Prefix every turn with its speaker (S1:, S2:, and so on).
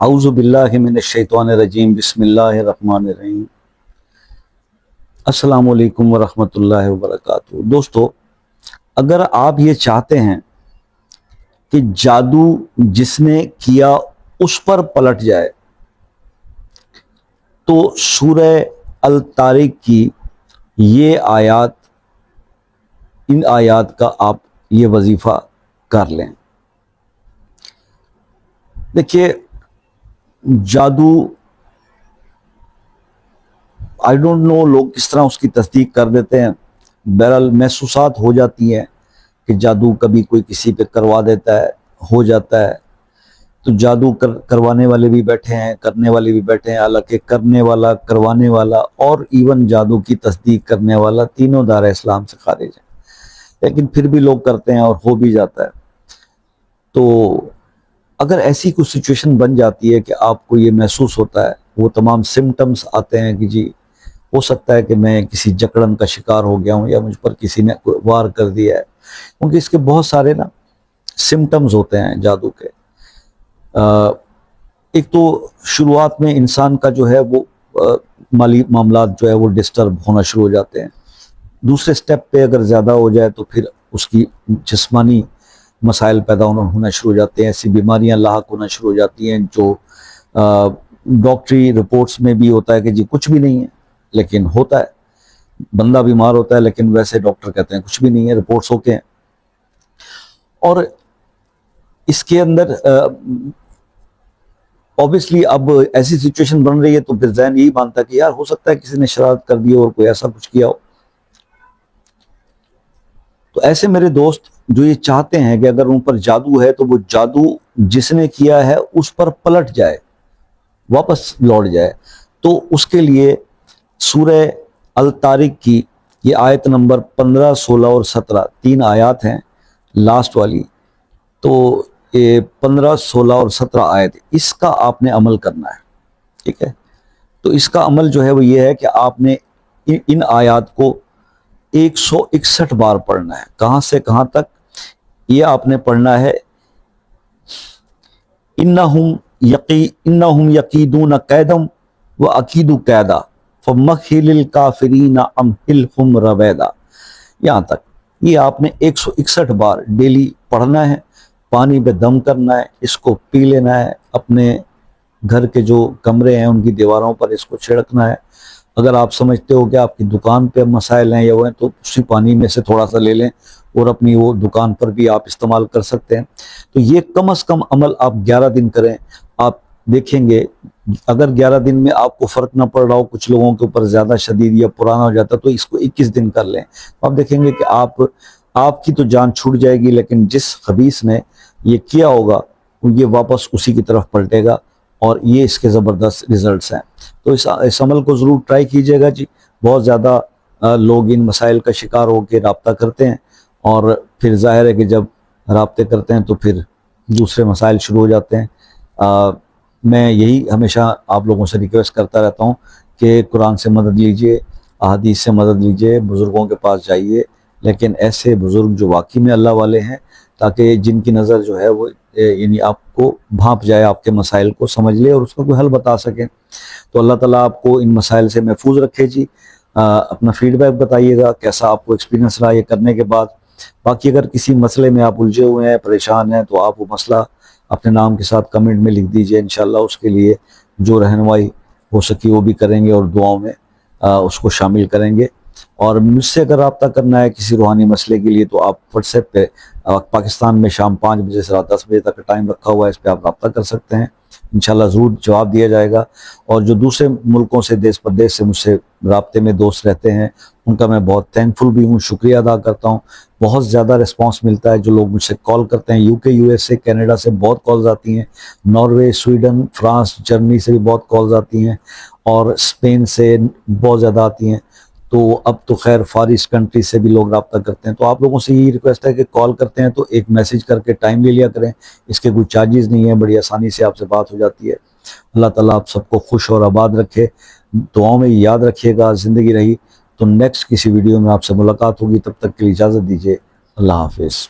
S1: اعوذ باللہ من الشیطان الرجیم بسم اللہ الرحمن الرحیم۔ السلام علیکم ورحمۃ اللہ وبرکاتہ۔ دوستو، اگر آپ یہ چاہتے ہیں کہ جادو جس نے کیا اس پر پلٹ جائے تو سورہ الطارق کی یہ آیات، ان آیات کا آپ یہ وظیفہ کر لیں۔ دیکھیے، جادو آئی ڈونٹ نو لوگ کس طرح اس کی تصدیق کر دیتے ہیں، بہرحال محسوسات ہو جاتی ہیں کہ جادو کبھی کوئی کسی پہ کروا دیتا ہے، ہو جاتا ہے۔ تو جادو کروانے والے بھی بیٹھے ہیں، کرنے والے بھی بیٹھے ہیں، حالانکہ کرنے والا، کروانے والا اور ایون جادو کی تصدیق کرنے والا تینوں دار اسلام سے خارج ہیں، لیکن پھر بھی لوگ کرتے ہیں اور ہو بھی جاتا ہے۔ تو اگر ایسی کوئی سچویشن بن جاتی ہے کہ آپ کو یہ محسوس ہوتا ہے، وہ تمام سمٹمز آتے ہیں کہ جی ہو سکتا ہے کہ میں کسی جکڑن کا شکار ہو گیا ہوں یا مجھ پر کسی نے وار کر دیا ہے، کیونکہ اس کے بہت سارے سمٹمز ہوتے ہیں جادو کے۔ ایک تو شروعات میں انسان کا جو ہے وہ مالی معاملات جو ہے وہ ڈسٹرب ہونا شروع ہو جاتے ہیں۔ دوسرے سٹیپ پہ اگر زیادہ ہو جائے تو پھر اس کی جسمانی مسائل پیدا ہونا شروع ہو جاتے ہیں، ایسی بیماریاں لاحق ہونا شروع ہو جاتی ہیں جو ڈاکٹری رپورٹس میں بھی ہوتا ہے کہ جی کچھ بھی نہیں ہے، لیکن ہوتا ہے، بندہ بیمار ہوتا ہے لیکن ویسے ڈاکٹر کہتے ہیں کچھ بھی نہیں ہے، رپورٹس اوکے ہیں۔ اور اس کے اندر اوبیسلی اب ایسی سچویشن بن رہی ہے تو پھر ذہن یہی مانتا ہے کہ یار ہو سکتا ہے کسی نے شرارت کر دی اور کوئی ایسا کچھ کیا ہو۔ تو ایسے میرے دوست جو یہ چاہتے ہیں کہ اگر ان پر جادو ہے تو وہ جادو جس نے کیا ہے اس پر پلٹ جائے، واپس لوٹ جائے، تو اس کے لیے سورہ الطارق کی یہ آیت نمبر 15، 16 اور 17 تین آیات ہیں لاسٹ والی، تو یہ 15، 16 اور 17 آیت، اس کا آپ نے عمل کرنا ہے، ٹھیک ہے؟ تو اس کا عمل جو ہے وہ یہ ہے کہ آپ نے ان آیات کو 161 بار پڑھنا ہے۔ کہاں سے کہاں تک؟ یہ آپ نے پڑھنا ہے انہم یقیدون قیدا واکید قیدا فمہل الکافرین امہلہم رویدا، یہاں تک۔ یہ آپ نے 161 بار ڈیلی پڑھنا ہے، پانی پہ دم کرنا ہے، اس کو پی لینا ہے، اپنے گھر کے جو کمرے ہیں ان کی دیواروں پر اس کو چھڑکنا ہے۔ اگر آپ سمجھتے ہو کہ آپ کی دکان پہ مسائل ہیں یا وہ ہیں تو اسی پانی میں سے تھوڑا سا لے لیں اور اپنی وہ دکان پر بھی آپ استعمال کر سکتے ہیں۔ تو یہ کم از کم عمل آپ 11 دن کریں، آپ دیکھیں گے اگر 11 دن میں آپ کو فرق نہ پڑ رہا ہو، کچھ لوگوں کے اوپر زیادہ شدید یا پرانا ہو جاتا تو اس کو 21 دن کر لیں، آپ دیکھیں گے کہ آپ کی تو جان چھوٹ جائے گی، لیکن جس خبیث نے یہ کیا ہوگا یہ واپس اسی کی طرف پلٹے گا، اور یہ اس کے زبردست ریزلٹس ہیں۔ تو اس عمل کو ضرور ٹرائی کیجئے گا جی۔ بہت زیادہ لوگ ان مسائل کا شکار ہو کے رابطہ کرتے ہیں، اور پھر ظاہر ہے کہ جب رابطے کرتے ہیں تو پھر دوسرے مسائل شروع ہو جاتے ہیں۔ میں یہی ہمیشہ آپ لوگوں سے ریکویسٹ کرتا رہتا ہوں کہ قرآن سے مدد لیجئے، احادیث سے مدد لیجئے، بزرگوں کے پاس جائیے، لیکن ایسے بزرگ جو واقعی میں اللہ والے ہیں، تاکہ جن کی نظر جو ہے وہ یعنی آپ کو بھانپ جائے، آپ کے مسائل کو سمجھ لے اور اس کا کوئی حل بتا سکیں۔ تو اللہ تعالیٰ آپ کو ان مسائل سے محفوظ رکھے جی۔ اپنا فیڈ بیک بتائیے گا کیسا آپ کو ایکسپیرینس رہا یہ کرنے کے بعد۔ باقی اگر کسی مسئلے میں آپ الجھے ہوئے ہیں، پریشان ہیں، تو آپ وہ مسئلہ اپنے نام کے ساتھ کمنٹ میں لکھ دیجئے، انشاءاللہ اس کے لیے جو رہنمائی ہو سکی وہ بھی کریں گے اور دعاؤں میں اس کو شامل کریں گے۔ اور مجھ سے اگر رابطہ کرنا ہے کسی روحانی مسئلے کے لیے تو آپ واٹس ایپ پہ، پاکستان میں شام 5 بجے سے رات 10 بجے تک کا ٹائم رکھا ہوا ہے، اس پہ آپ رابطہ کر سکتے ہیں، انشاءاللہ ضرور جواب دیا جائے گا۔ اور جو دوسرے ملکوں سے، دیس پردیس سے مجھ سے رابطے میں دوست رہتے ہیں، ان کا میں بہت تھینکفل بھی ہوں، شکریہ ادا کرتا ہوں۔ بہت زیادہ رسپانس ملتا ہے، جو لوگ مجھ سے کال کرتے ہیں یو کے، یو ایس اے، کینیڈا سے بہت کالز آتی ہیں، ناروے، سویڈن، فرانس، جرمنی سے بھی بہت کالز آتی ہیں، اور اسپین سے بہت زیادہ آتی ہیں۔ تو اب تو خیر فار ایسٹ کنٹری سے بھی لوگ رابطہ کرتے ہیں۔ تو آپ لوگوں سے یہی ریکویسٹ ہے کہ کال کرتے ہیں تو ایک میسج کر کے ٹائم لے لیا کریں، اس کے کوئی چارجز نہیں ہیں، بڑی آسانی سے آپ سے بات ہو جاتی ہے۔ اللہ تعالیٰ آپ سب کو خوش اور آباد رکھے، دعاؤں میں یاد رکھیے گا۔ زندگی رہی تو نیکسٹ کسی ویڈیو میں آپ سے ملاقات ہوگی، تب تک کے لیے اجازت دیجیے، اللہ حافظ۔